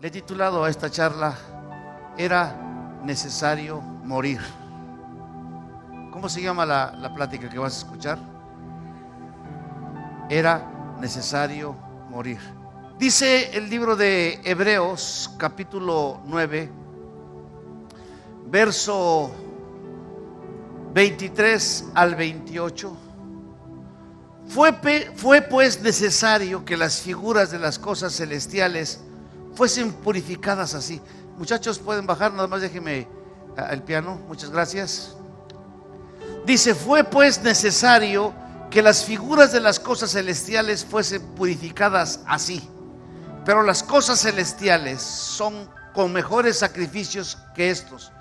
Le he titulado a esta charla: Era necesario morir. ¿Cómo se llama la plática que vas a escuchar? Era necesario morir. Dice el libro de Hebreos, capítulo 9, verso 23 al 28. Fue pues necesario que las figuras de las cosas celestiales fuesen purificadas así. Muchachos, pueden bajar, nada más déjenme el piano, muchas gracias. Dice: fue pues necesario que las figuras de las cosas celestiales fuesen purificadas así. Pero las cosas celestiales son con mejores sacrificios que estos,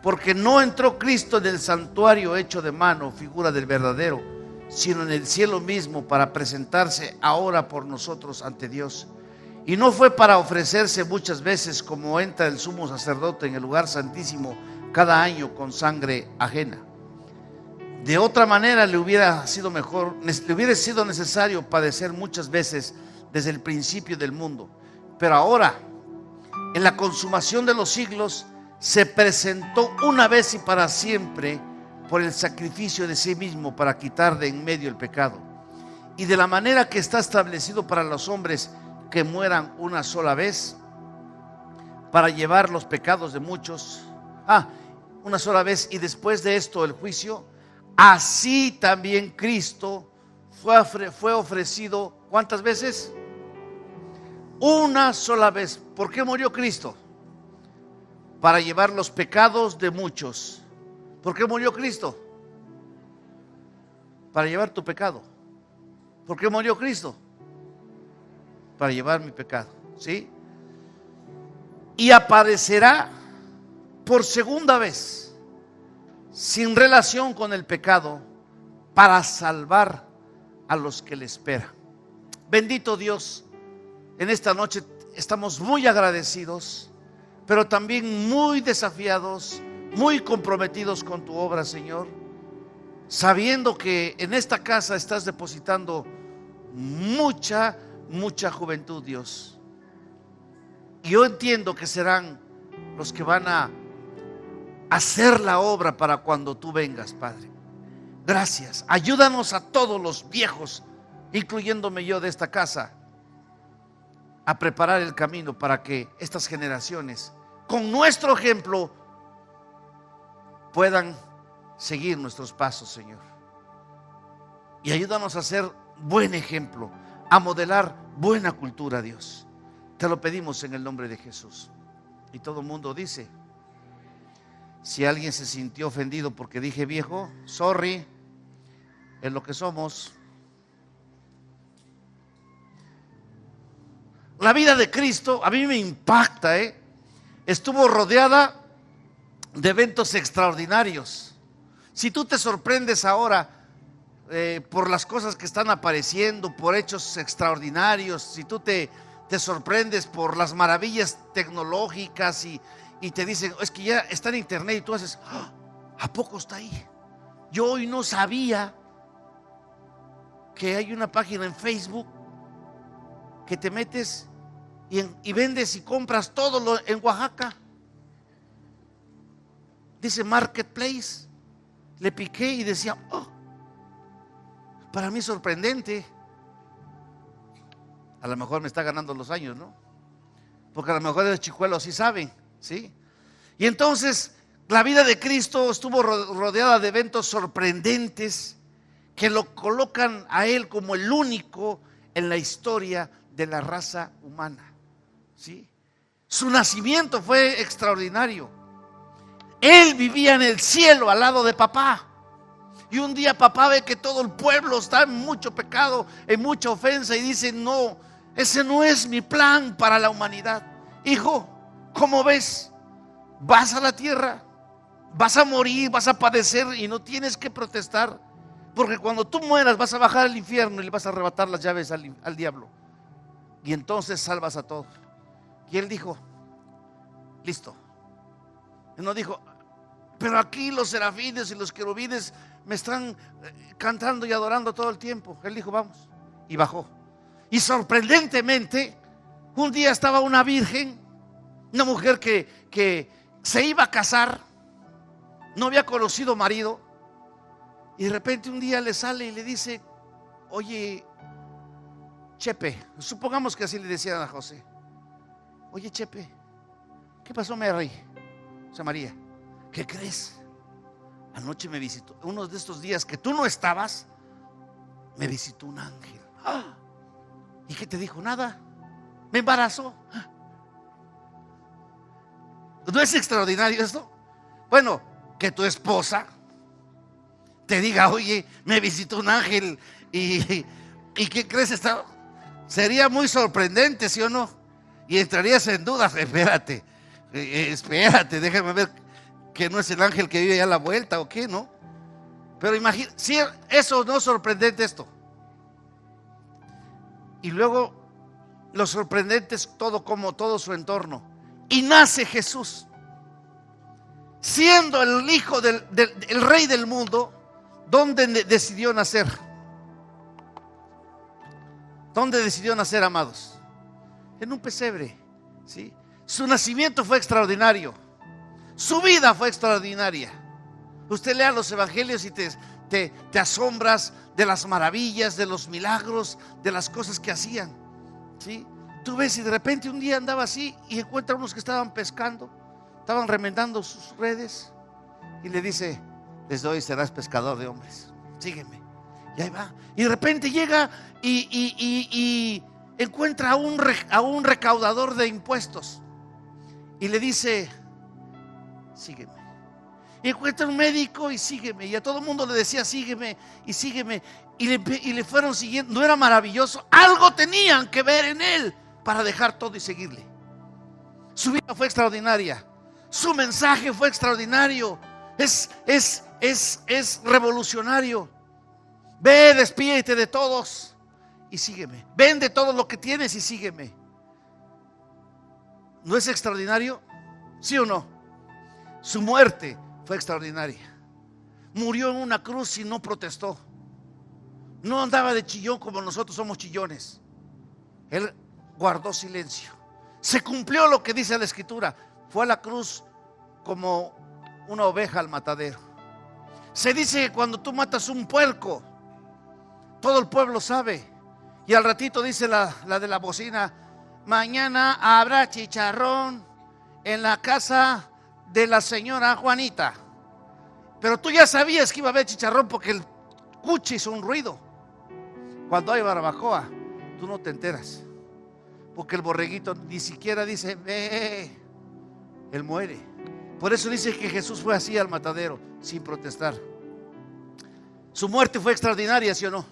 porque no entró Cristo en el santuario hecho de mano, figura del verdadero, sino en el cielo mismo, para presentarse ahora por nosotros ante Dios. Y no fue para ofrecerse muchas veces, como entra el sumo sacerdote en el lugar santísimo cada año con sangre ajena. De otra manera le hubiera sido necesario padecer muchas veces desde el principio del mundo. Pero ahora, en la consumación de los siglos, se presentó una vez y para siempre por el sacrificio de sí mismo, para quitar de en medio el pecado. Y de la manera que está establecido para los hombres que mueran una sola vez, para llevar los pecados de muchos, una sola vez, y después de esto el juicio. Así también Cristo fue ofrecido, ¿cuántas veces? Una sola vez. ¿Por qué murió Cristo? Para llevar los pecados de muchos. ¿Por qué murió Cristo? Para llevar tu pecado. ¿Por qué murió Cristo? Para llevar mi pecado, ¿sí? Y aparecerá por segunda vez, sin relación con el pecado, para salvar a los que le esperan. Bendito Dios, en esta noche estamos muy agradecidos, pero también muy desafiados, muy comprometidos con tu obra, Señor, sabiendo que en esta casa estás depositando mucha juventud, Dios. Y yo entiendo que serán los que van a hacer la obra para cuando tú vengas, Padre. Gracias. Ayúdanos a todos los viejos, incluyéndome yo, de esta casa, a preparar el camino para que estas generaciones, con nuestro ejemplo, puedan seguir nuestros pasos, Señor. Y ayúdanos a ser buen ejemplo, a modelar buena cultura, Dios. Te lo pedimos en el nombre de Jesús. Y todo el mundo dice: si alguien se sintió ofendido porque dije viejo, sorry, es lo que somos. La vida de Cristo a mí me impacta, Estuvo rodeada de eventos extraordinarios. Si tú te sorprendes ahora por las cosas que están apareciendo, por hechos extraordinarios, si tú te sorprendes por las maravillas tecnológicas y te dicen: es que ya está en internet, y tú haces: ¿a poco está ahí? Yo hoy no sabía que hay una página en Facebook que te metes y vendes y compras todo en Oaxaca. Dice Marketplace. Le piqué y decía: para mí sorprendente. A lo mejor me está ganando los años, ¿no? Porque a lo mejor los chicuelos sí saben, ¿sí? Y entonces la vida de Cristo estuvo rodeada de eventos sorprendentes que lo colocan a Él como el único en la historia de la raza humana, ¿sí? Su nacimiento fue extraordinario. Él vivía en el cielo al lado de papá. Y un día papá ve que todo el pueblo está en mucho pecado, en mucha ofensa, y dice: no, ese no es mi plan para la humanidad. Hijo, ¿cómo ves? Vas a la tierra, vas a morir, vas a padecer, y no tienes que protestar, porque cuando tú mueras vas a bajar al infierno y le vas a arrebatar las llaves al diablo, y entonces salvas a todos. Y él dijo: listo. Él no dijo: pero aquí los serafines y los querubines me están cantando y adorando todo el tiempo. Él dijo: vamos. Y bajó. Y sorprendentemente, un día estaba una virgen Una mujer que se iba a casar, no había conocido marido, y de repente un día le sale y le dice: oye, Chepe, supongamos que así le decían a José: oye, Chepe, ¿qué pasó, Mary? O sea, María, ¿qué crees? Anoche me visitó, uno de estos días que tú no estabas, me visitó un ángel. ¡Ah! ¿Y qué te dijo? Nada, me embarazó. ¿No es extraordinario esto? Bueno, que tu esposa te diga: oye, me visitó un ángel, y ¿qué crees? Sería muy sorprendente, ¿sí o no? Y entrarías en dudas. Espérate, déjame ver que no es el ángel que vive allá a la vuelta o qué, ¿no? Pero imagina, si eso no es sorprendente esto. Y luego lo sorprendente es todo su entorno. Y nace Jesús, siendo el hijo del rey del mundo. ¿Dónde decidió nacer? ¿Dónde decidió nacer, amados? En un pesebre, ¿sí? Su nacimiento fue extraordinario, su vida fue extraordinaria. Usted lea los evangelios y te asombras de las maravillas, de los milagros, de las cosas que hacían, ¿sí? Tú ves y de repente un día andaba así y encuentra unos que estaban pescando, estaban remendando sus redes, y le dice: desde hoy serás pescador de hombres, sígueme. Y ahí va. Y de repente llega y encuentra a un recaudador de impuestos y le dice: sígueme. Y encuentra un médico y sígueme. Y a todo el mundo le decía: sígueme y sígueme. Y le fueron siguiendo. ¿No era maravilloso? Algo tenían que ver en él para dejar todo y seguirle. Su vida fue extraordinaria, su mensaje fue extraordinario. Es revolucionario. Ve, despídete de todos y sígueme. Vende todo lo que tienes y sígueme. ¿No es extraordinario? ¿Sí o no? Su muerte fue extraordinaria. Murió en una cruz y no protestó. No andaba de chillón como nosotros somos chillones. Él guardó silencio. Se cumplió lo que dice la Escritura. Fue a la cruz como una oveja al matadero. Se dice que cuando tú matas un puerco, todo el pueblo sabe. Y al ratito dice la de la bocina: mañana habrá chicharrón en la casa de la señora Juanita. Pero tú ya sabías que iba a haber chicharrón porque el cuchi hizo un ruido. Cuando hay barbacoa, tú no te enteras, porque el borreguito ni siquiera dice ve, él muere. Por eso dice que Jesús fue así al matadero, sin protestar. Su muerte fue extraordinaria, ¿sí o no?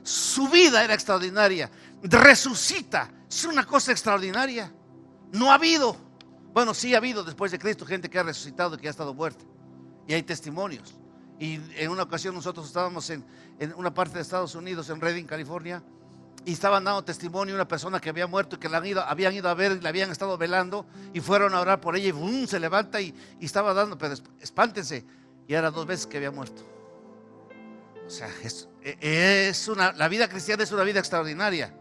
Su vida era extraordinaria. Resucita, es una cosa extraordinaria. No ha habido, bueno, sí ha habido después de Cristo gente que ha resucitado y que ha estado muerta, y hay testimonios. Y en una ocasión nosotros estábamos en una parte de Estados Unidos, en Redding, California, y estaban dando testimonio de una persona que había muerto y que habían ido a ver, le habían estado velando, y fueron a orar por ella, y ¡bum!, se levanta y estaba dando, pero espántense, y era 2 veces que había muerto. O sea, la vida cristiana es una vida extraordinaria.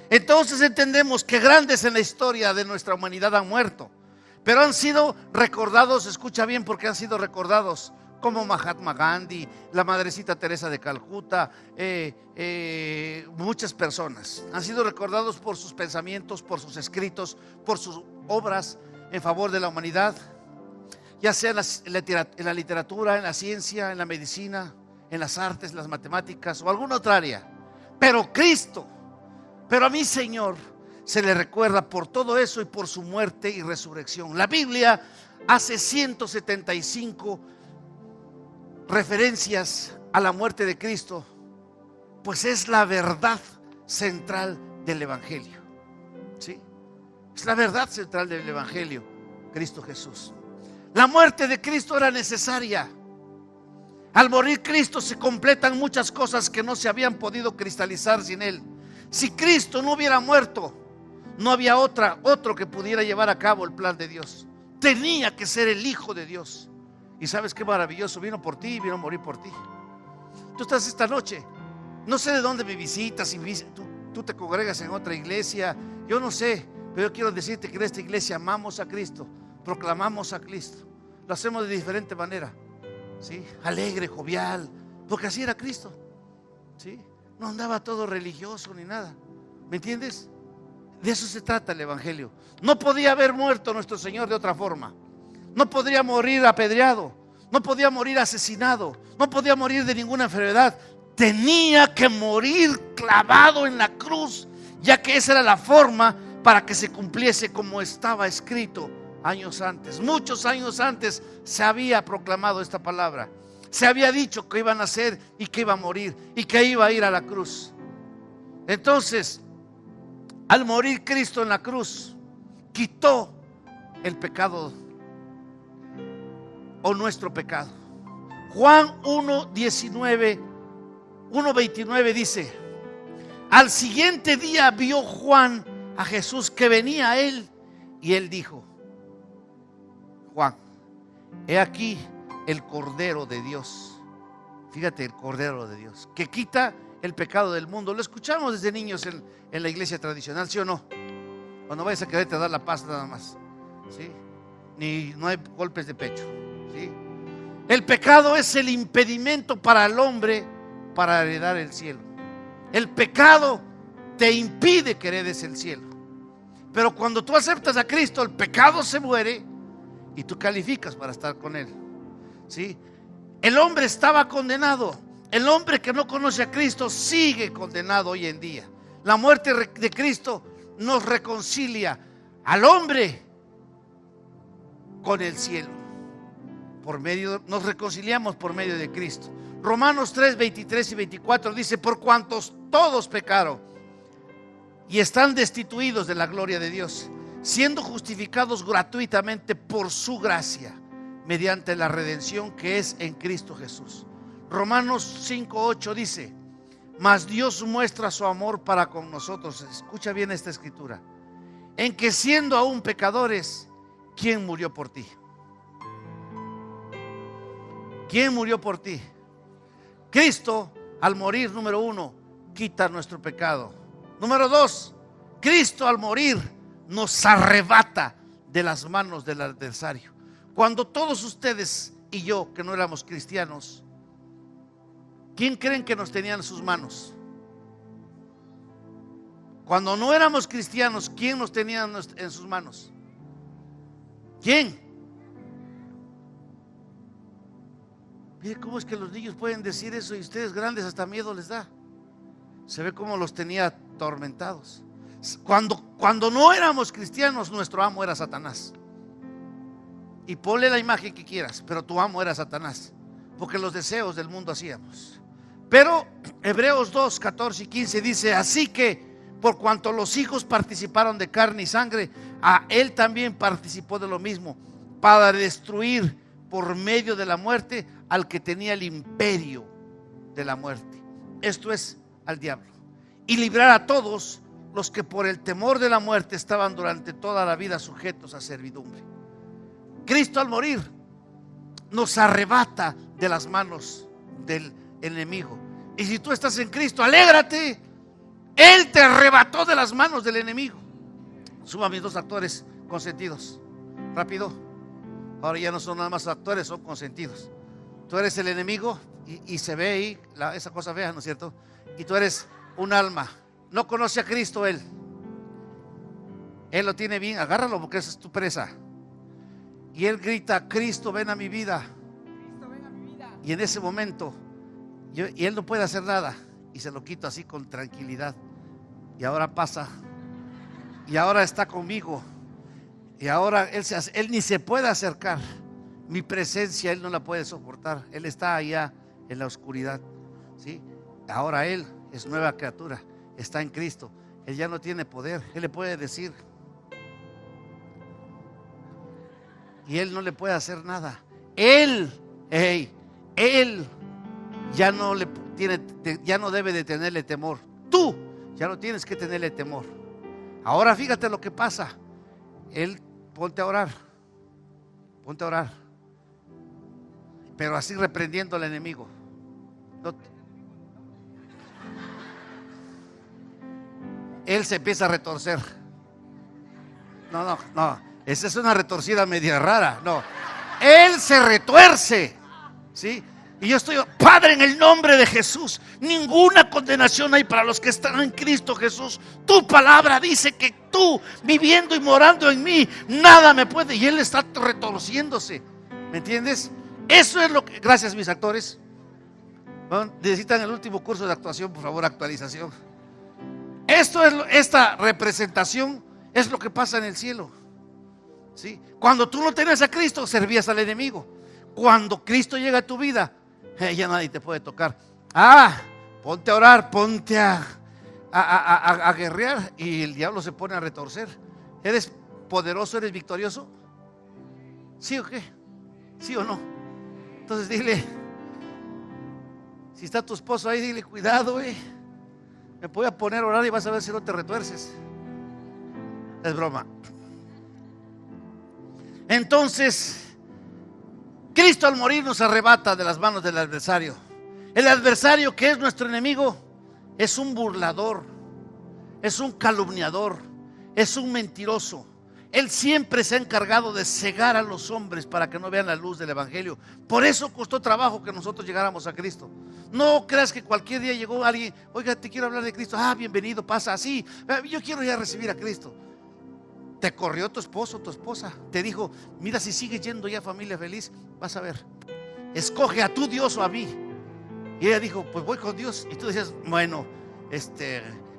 Entonces entendemos que grandes en la historia de nuestra humanidad han muerto, pero han sido recordados, escucha bien, porque han sido recordados, como Mahatma Gandhi, la Madrecita Teresa de Calcuta, muchas personas han sido recordados por sus pensamientos, por sus escritos, por sus obras en favor de la humanidad, ya sea en la literatura, en la ciencia, en la medicina, en las artes, las matemáticas o alguna otra área. Pero Cristo, pero a mi Señor se le recuerda por todo eso y por su muerte y resurrección. La Biblia hace 175 referencias a la muerte de Cristo, pues es la verdad central del Evangelio, ¿sí? Es la verdad central del Evangelio, Cristo Jesús. La muerte de Cristo era necesaria. Al morir Cristo se completan muchas cosas que no se habían podido cristalizar sin Él. Si Cristo no hubiera muerto, no había otro que pudiera llevar a cabo el plan de Dios. Tenía que ser el Hijo de Dios. Y sabes qué maravilloso, vino por ti y vino a morir por ti. Tú estás esta noche, no sé de dónde me visitas, si tú te congregas en otra iglesia, yo no sé, Pero yo quiero decirte que en esta iglesia amamos a Cristo, proclamamos a Cristo. Lo hacemos de diferente manera, ¿sí? Alegre, jovial, porque así era Cristo, ¿sí? No andaba todo religioso ni nada, ¿me entiendes? De eso se trata el evangelio. No podía haber muerto nuestro Señor de otra forma. No podría morir apedreado, no podía morir asesinado, no podía morir de ninguna enfermedad. Tenía que morir clavado en la cruz, ya que esa era la forma para que se cumpliese como estaba escrito años antes. Muchos años antes se había proclamado esta palabra. Se había dicho que iba a nacer y que iba a morir y que iba a ir a la cruz. Entonces, al morir Cristo en la cruz, quitó el pecado o nuestro pecado. Juan 1:29 dice: al siguiente día vio Juan a Jesús que venía a él, y él dijo: Juan, he aquí el Cordero de Dios. Fíjate, el Cordero de Dios, que quita el pecado del mundo. Lo escuchamos desde niños en la iglesia tradicional, ¿sí o no? Cuando vayas a quererte dar la paz nada más, ¿sí? No hay golpes de pecho, ¿sí? El pecado es el impedimento para el hombre para heredar el cielo. El pecado te impide que heredes el cielo. Pero cuando tú aceptas a Cristo, el pecado se muere y tú calificas para estar con Él, ¿sí? El hombre estaba condenado. El hombre que no conoce a Cristo sigue condenado hoy en día. La muerte de Cristo nos reconcilia al hombre con el cielo. Nos reconciliamos por medio de Cristo. Romanos 3:23 y 24 dice: por cuantos todos pecaron y están destituidos de la gloria de Dios, siendo justificados gratuitamente por su gracia, mediante la redención que es en Cristo Jesús. Romanos 5:8 dice: mas Dios muestra su amor para con nosotros. Escucha bien esta escritura: en que siendo aún pecadores, ¿quién murió por ti? ¿Quién murió por ti? Cristo, al morir, número 1, quita nuestro pecado. Número 2, Cristo al morir nos arrebata de las manos del adversario. Cuando todos ustedes y yo, que no éramos cristianos, ¿quién creen que nos tenían en sus manos? Cuando no éramos cristianos, ¿quién nos tenía en sus manos? ¿Quién? Mire cómo es que los niños pueden decir eso y ustedes grandes hasta miedo les da. Se ve cómo los tenía atormentados. Cuando no éramos cristianos, nuestro amo era Satanás. Y ponle la imagen que quieras, pero tu amo era Satanás, porque los deseos del mundo hacíamos. Pero Hebreos 2:14 y 15 dice: así que por cuanto los hijos participaron de carne y sangre, a él también participó de lo mismo, para destruir por medio de la muerte al que tenía el imperio de la muerte, esto es, al diablo, y librar a todos los que por el temor de la muerte estaban durante toda la vida sujetos a servidumbre. Cristo al morir nos arrebata de las manos del enemigo. Y si tú estás en Cristo, alégrate, Él te arrebató de las manos del enemigo. Suba mis 2 actores consentidos, rápido. Ahora ya no son nada más actores, son consentidos. Tú eres el enemigo y se ve ahí esa cosa fea, ¿no es cierto? Y tú eres un alma. No conoce a Cristo Él lo tiene bien, agárralo porque esa es tu presa. Y Él grita: Cristo, ven a mi vida. Cristo, ven a mi vida. Y en ese momento y Él no puede hacer nada, y se lo quito así con tranquilidad. Y ahora pasa, y ahora está conmigo, y ahora Él ni se puede acercar. Mi presencia Él no la puede soportar. Él está allá en la oscuridad, ¿sí? Ahora Él es nueva criatura, está en Cristo. Él ya no tiene poder. Él le puede decir y Él no le puede hacer nada. Él ya no debe de tenerle temor. Tú ya no tienes que tenerle temor. Ahora fíjate lo que pasa. Ponte a orar, pero así reprendiendo al enemigo. Él se empieza a retorcer. No. Esa es una retorcida media rara. No. Él se retuerce. ¿Sí? Y yo estoy, Padre, en el nombre de Jesús, ninguna condenación hay para los que están en Cristo Jesús. Tu palabra dice que tú, viviendo y morando en mí, nada me puede. Y él está retorciéndose. ¿Me entiendes? Eso es lo que, gracias mis actores. Bueno, necesitan el último curso de actuación, por favor, actualización. Esta representación es lo que pasa en el cielo. ¿Sí? Cuando tú no tenías a Cristo, servías al enemigo. Cuando Cristo llega a tu vida, ya nadie te puede tocar. Ponte a orar, ponte a guerrear, y el diablo se pone a retorcer. ¿Eres poderoso, eres victorioso? ¿Sí o qué? ¿Sí o no? Entonces dile, si está tu esposo ahí, dile, cuidado, me voy a poner a orar y vas a ver si no te retuerces. Es broma. Entonces, Cristo al morir nos arrebata de las manos del adversario. El adversario, que es nuestro enemigo, es un burlador, es un calumniador, es un mentiroso. Él siempre se ha encargado de cegar a los hombres para que no vean la luz del evangelio. Por eso costó trabajo que nosotros llegáramos a Cristo. No creas que cualquier día llegó alguien, oiga, te quiero hablar de Cristo. Bienvenido, pasa así. Yo quiero ya recibir a Cristo. Te corrió tu esposo, tu esposa. Te dijo, mira, si sigues yendo ya, familia feliz, vas a ver. Escoge a tu Dios o a mí. Y ella dijo, pues voy con Dios. Y tú decías, bueno,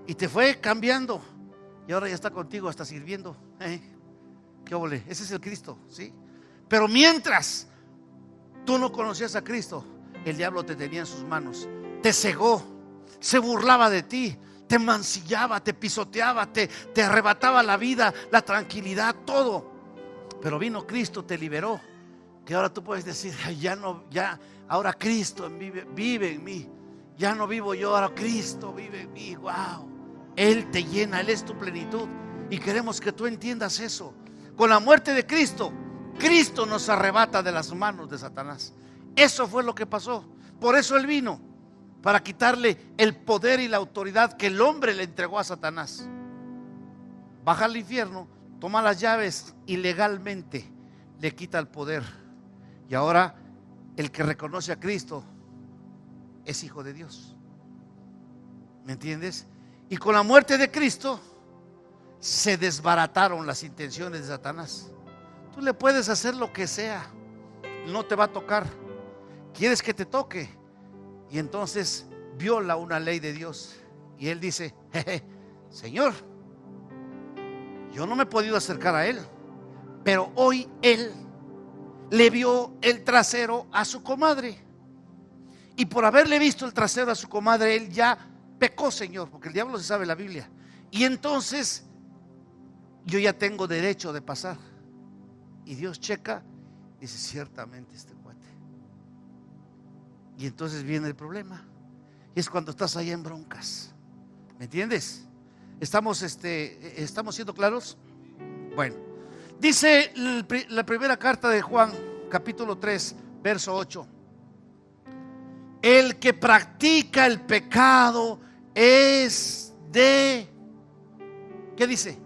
y te fue cambiando. Y ahora ya está contigo, hasta sirviendo. ¿Qué ole? Ese es el Cristo, ¿sí? Pero mientras tú no conocías a Cristo, el diablo te tenía en sus manos. Te cegó, se burlaba de ti, te mancillaba, te pisoteaba, te arrebataba la vida, la tranquilidad, todo. Pero vino Cristo, te liberó. Que ahora tú puedes decir, ahora Cristo vive en mí. Ya no vivo yo, ahora Cristo vive en mí. Wow. Él te llena, Él es tu plenitud. Y queremos que tú entiendas eso. Con la muerte de Cristo, Cristo nos arrebata de las manos de Satanás. Eso fue lo que pasó. Por eso Él vino, para quitarle el poder y la autoridad que el hombre le entregó a Satanás. Baja al infierno, toma las llaves y legalmente le quita el poder. Y ahora el que reconoce a Cristo es hijo de Dios. ¿Me entiendes? Y con la muerte de Cristo se desbarataron las intenciones de Satanás. Tú le puedes hacer lo que sea, no te va a tocar. ¿Quieres que te toque? Y entonces viola una ley de Dios. Y él dice, Señor, yo no me he podido acercar a él, pero hoy él le vio el trasero a su comadre. Y por haberle visto el trasero a su comadre, él ya pecó, Señor, porque el diablo se sabe la Biblia. Y entonces yo ya tengo derecho de pasar. Y Dios checa, dice, ciertamente este cuate. Y entonces viene el problema. Y es cuando estás allá en broncas. ¿Me entiendes? ¿Estamos siendo claros? Bueno, dice la primera carta de Juan, capítulo 3, verso 8. El que practica el pecado es de... ¿Qué dice?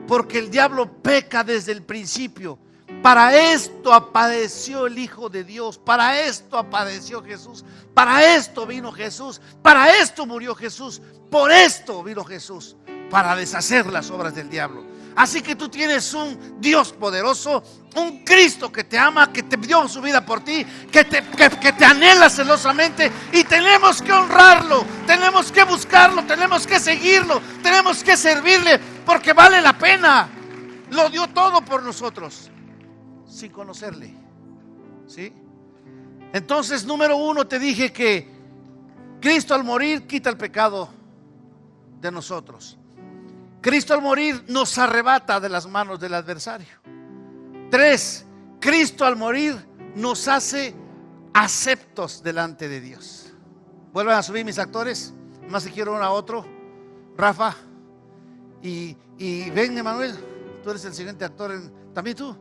Porque el diablo peca desde el principio. Para esto padeció el Hijo de Dios. Para esto padeció Jesús. Para esto vino Jesús. Para esto murió Jesús. Por esto vino Jesús. Para deshacer las obras del diablo. Así que tú tienes un Dios poderoso, un Cristo que te ama, que te dio su vida por ti, que te anhela celosamente, y tenemos que honrarlo, tenemos que buscarlo, tenemos que seguirlo, tenemos que servirle, porque vale la pena. Lo dio todo por nosotros, sin conocerle, ¿sí? Entonces, número uno, te dije que Cristo al morir quita el pecado de nosotros. Cristo al morir nos arrebata de las manos del adversario. 3, Cristo al morir nos hace aceptos delante de Dios. Vuelvan a subir mis actores. Más si quiero uno a otro. Rafa y ven, Emanuel. Tú eres el siguiente actor. También tú.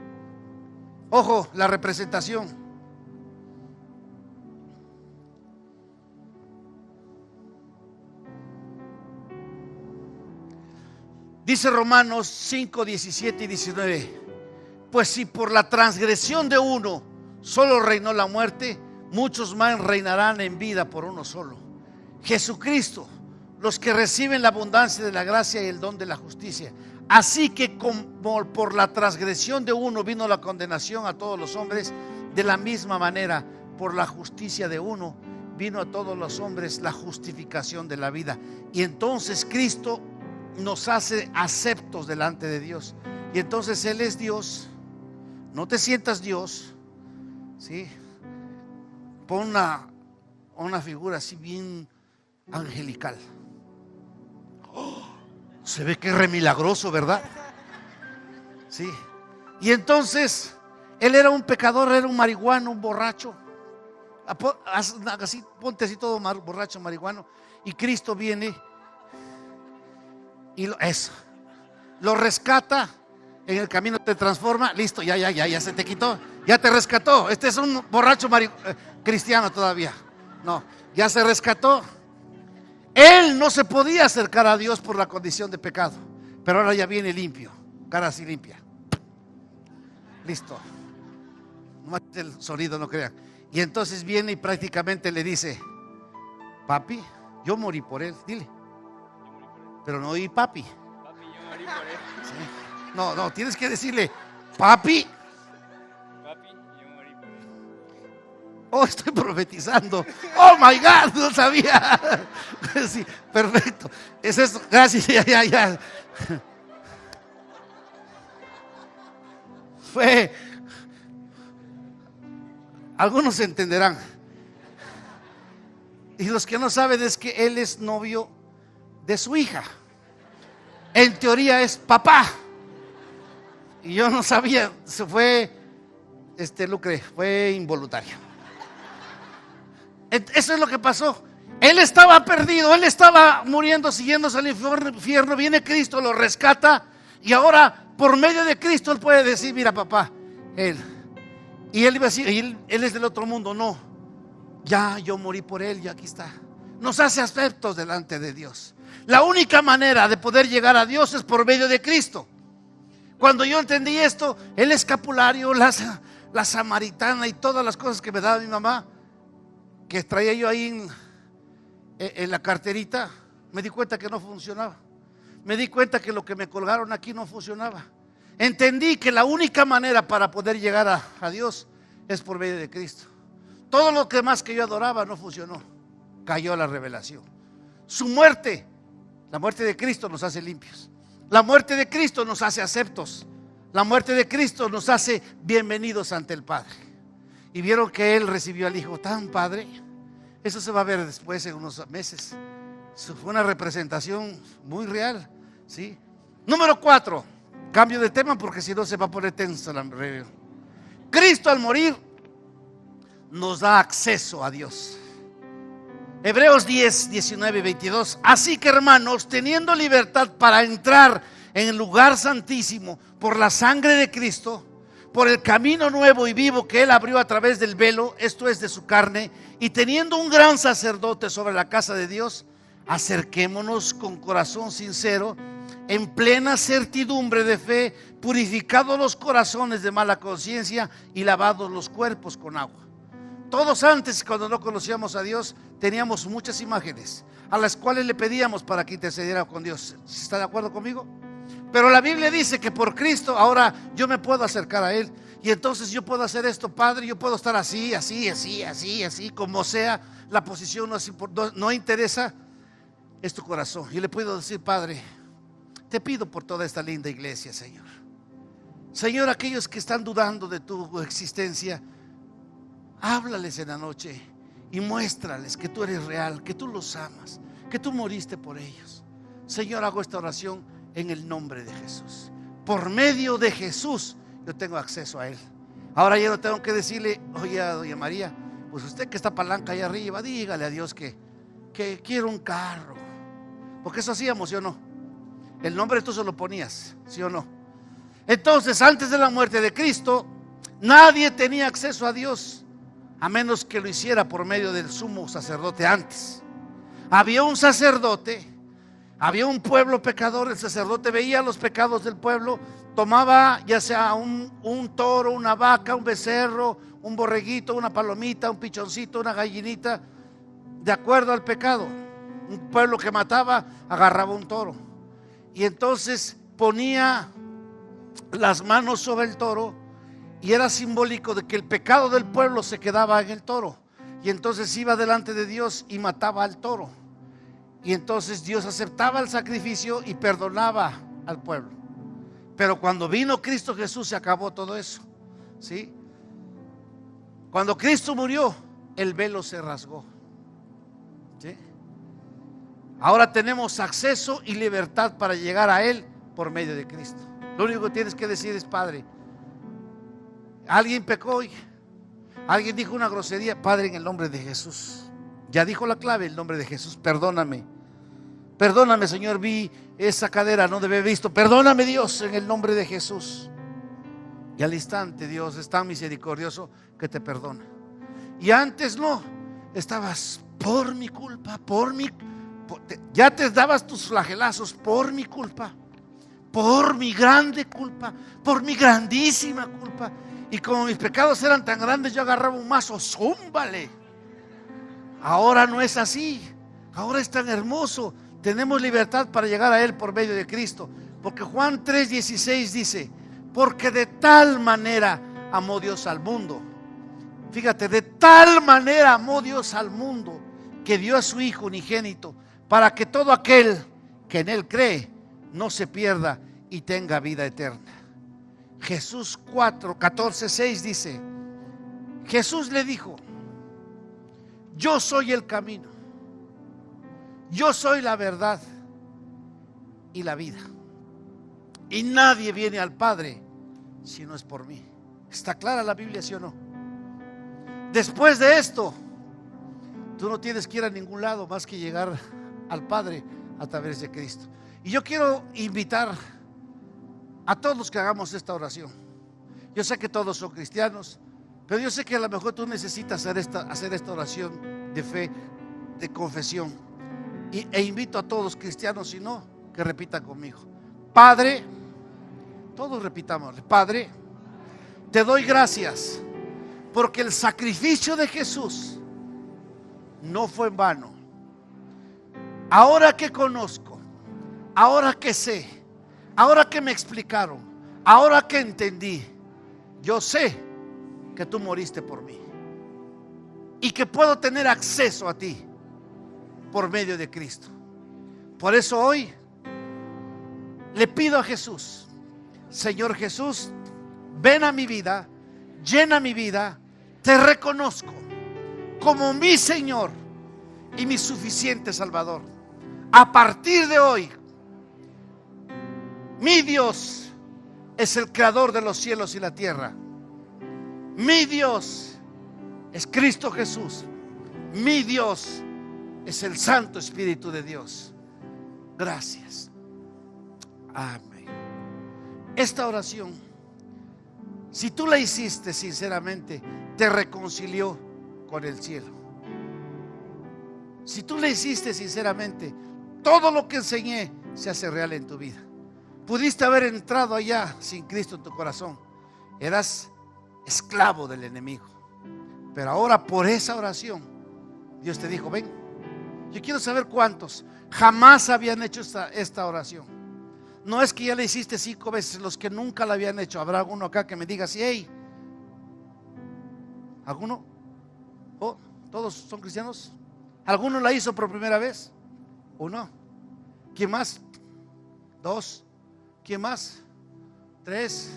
Ojo, la representación. Dice Romanos 5, 17 y 19: pues si por la transgresión de uno solo reinó la muerte, muchos más reinarán en vida por uno solo, Jesucristo, los que reciben la abundancia de la gracia y el don de la justicia. Así que como por la transgresión de uno vino la condenación a todos los hombres, de la misma manera por la justicia de uno vino a todos los hombres la justificación de la vida. Y entonces Cristo nos hace aceptos delante de Dios. Y entonces Él es Dios. No te sientas Dios, ¿sí? Pon una figura así bien angelical. Oh, se ve que es remilagroso, ¿verdad? Sí. Y entonces Él era un pecador, era un marihuano, un borracho. Así, ponte así todo borracho, marihuano. Y Cristo viene y lo rescata. En el camino te transforma. Listo, ya se te quitó. Ya te rescató. Este es un borracho cristiano todavía. No, ya se rescató. Él no se podía acercar a Dios por la condición de pecado, pero ahora ya viene limpio, cara así limpia. Listo. No es el sonido, no crean. Y entonces viene y prácticamente le dice: papi, yo morí por él. Dile. Pero no oí papi. Papi, yo morí por él. Sí. No, tienes que decirle: papi. Papi, yo morí por él. Oh, estoy profetizando. Oh my God, no sabía. Sí, perfecto. Es eso. Gracias. Ya. Algunos entenderán. Y los que no saben es que él es novio de su hija. En teoría es papá. Y yo no sabía. Se fue lucre, fue involuntario. Eso es lo que pasó. Él estaba perdido, él estaba muriendo, siguiéndose al infierno. Viene Cristo, lo rescata. Y ahora, por medio de Cristo, él puede decir: mira, papá, él. Y él iba a decir: él es del otro mundo. No, ya yo morí por él, y aquí está. Nos hace aceptos delante de Dios. La única manera de poder llegar a Dios es por medio de Cristo. Cuando yo entendí esto, el escapulario, la samaritana y todas las cosas que me daba mi mamá, que traía yo ahí en la carterita, me di cuenta que no funcionaba. Me di cuenta que lo que me colgaron aquí no funcionaba. Entendí que la única manera para poder llegar a Dios es por medio de Cristo. Todo lo que más que yo adoraba no funcionó. Cayó la revelación. Su muerte, la muerte de Cristo, nos hace limpios. La muerte de Cristo nos hace aceptos. La muerte de Cristo nos hace bienvenidos ante el Padre. Y vieron que Él recibió al Hijo tan Padre. Eso se va a ver después en unos meses. Eso fue una representación muy real, ¿sí? Número 4. Cambio de tema porque si no se va a poner tenso la reunión. Cristo al morir nos da acceso a Dios. Hebreos 10, 19 y 22. Así que, hermanos, teniendo libertad para entrar en el lugar santísimo por la sangre de Cristo, por el camino nuevo y vivo que Él abrió a través del velo, esto es de su carne, y teniendo un gran sacerdote sobre la casa de Dios, acerquémonos con corazón sincero, en plena certidumbre de fe, purificados los corazones de mala conciencia y lavados los cuerpos con agua. Todos antes, cuando no conocíamos a Dios, teníamos muchas imágenes a las cuales le pedíamos para que intercediera con Dios. ¿Está de acuerdo conmigo? Pero la Biblia dice que por Cristo ahora yo me puedo acercar a Él. Y entonces yo puedo hacer esto, Padre. Yo puedo estar así, como sea. La posición no interesa. Es tu corazón. Yo le puedo decir: Padre, te pido por toda esta linda iglesia, Señor. Señor, aquellos que están dudando de tu existencia, háblales en la noche y muéstrales que tú eres real, que tú los amas, que tú moriste por ellos. Señor, hago esta oración en el nombre de Jesús. Por medio de Jesús yo tengo acceso a Él. Ahora ya no tengo que decirle: oye, doña María, pues usted que está palanca allá arriba, dígale a Dios que quiero un carro. Porque eso hacíamos, ¿sí o no? El nombre tú se lo ponías, ¿sí o no? Entonces, antes de la muerte de Cristo, nadie tenía acceso a Dios, a menos que lo hiciera por medio del sumo sacerdote antes. Había un sacerdote Había un pueblo pecador, el sacerdote veía los pecados del pueblo, tomaba ya sea un toro, una vaca, un becerro, un borreguito, una palomita, un pichoncito, una gallinita, de acuerdo al pecado. Un pueblo que mataba agarraba un toro y entonces ponía las manos sobre el toro, y era simbólico de que el pecado del pueblo se quedaba en el toro, y entonces iba delante de Dios y mataba al toro, y entonces Dios aceptaba el sacrificio y perdonaba al pueblo. Pero cuando vino Cristo Jesús se acabó todo eso, ¿sí? Cuando Cristo murió, el velo se rasgó, ¿sí? Ahora tenemos acceso y libertad para llegar a Él por medio de Cristo. Lo único que tienes que decir es: Padre, alguien pecó hoy, alguien dijo una grosería, Padre, en el nombre de Jesús, ya dijo la clave, el nombre de Jesús, perdóname, perdóname, Señor, vi esa cadera, no debe haber visto, perdóname, Dios, en el nombre de Jesús. Y al instante Dios es tan misericordioso que te perdona. Y antes no, estabas por mi culpa, ya te dabas tus flagelazos por mi culpa, por mi grande culpa, por mi grandísima culpa. Y como mis pecados eran tan grandes, yo agarraba un mazo, zúmbale. Ahora no es así, ahora es tan hermoso. Tenemos libertad para llegar a Él por medio de Cristo. Porque Juan 3:16 dice: porque de tal manera amó Dios al mundo. Fíjate, de tal manera amó Dios al mundo, que dio a su Hijo unigénito, para que todo aquel que en Él cree no se pierda y tenga vida eterna. Jesús 4:14-6 dice: Jesús le dijo: yo soy el camino, yo soy la verdad y la vida, y nadie viene al Padre si no es por mí. ¿Está clara la Biblia, sí o no? Después de esto, tú no tienes que ir a ningún lado más que llegar al Padre a través de Cristo. Y yo quiero invitar a todos que hagamos esta oración. Yo sé que todos son cristianos, pero yo sé que a lo mejor tú necesitas hacer esta oración de fe, de confesión. E invito a todos, cristianos, si no, que repitan conmigo: Padre, todos repitamos: Padre, te doy gracias porque el sacrificio de Jesús no fue en vano. Ahora que conozco, ahora que sé, ahora que me explicaron, ahora que entendí, yo sé que tú moriste por mí y que puedo tener acceso a ti por medio de Cristo. Por eso hoy le pido a Jesús: Señor Jesús, ven a mi vida, llena mi vida, te reconozco como mi Señor y mi suficiente Salvador. A partir de hoy, mi Dios es el creador de los cielos y la tierra. Mi Dios es Cristo Jesús. Mi Dios es el Santo Espíritu de Dios. Gracias. Amén. Esta oración, si tú la hiciste sinceramente, te reconcilió con el cielo. Si tú la hiciste sinceramente, todo lo que enseñé se hace real en tu vida. Pudiste haber entrado allá sin Cristo en tu corazón. Eras esclavo del enemigo. Pero ahora, por esa oración, Dios te dijo: ven. Yo quiero saber cuántos jamás habían hecho esta oración. No es que ya la hiciste 5 veces, los que nunca la habían hecho. Habrá alguno acá que me diga: sí, hey, ¿alguno? ¿Oh, todos son cristianos? ¿Alguno la hizo por primera vez? ¿Uno? ¿Quién más? 2. ¿Quién más? 3.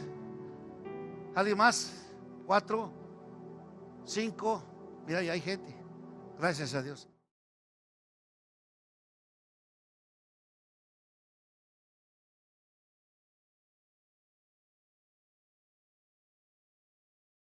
¿Alguien más? 4. 5. Mira, ya hay gente. Gracias a Dios.